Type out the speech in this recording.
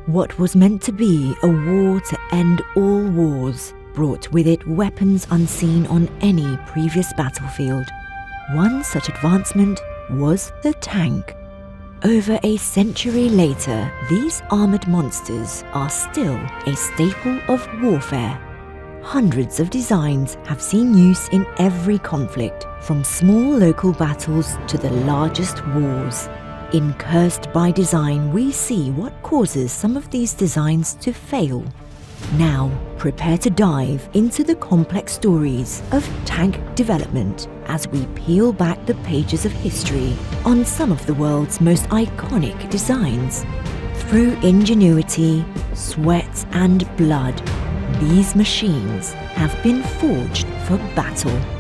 What was meant to be a war to end all wars brought with it weapons unseen on any previous battlefield. One such advancement was the tank. Over a century later, these armoured monsters are still a staple of warfare. Hundreds of designs have seen use in every conflict, from small local battles to the largest wars. In Cursed by Design, we see what causes some of these designs to fail. Now, prepare to dive into the complex stories of tank development as we peel back the pages of history on some of the world's most iconic designs. Through ingenuity, sweat and blood, these machines have been forged for battle.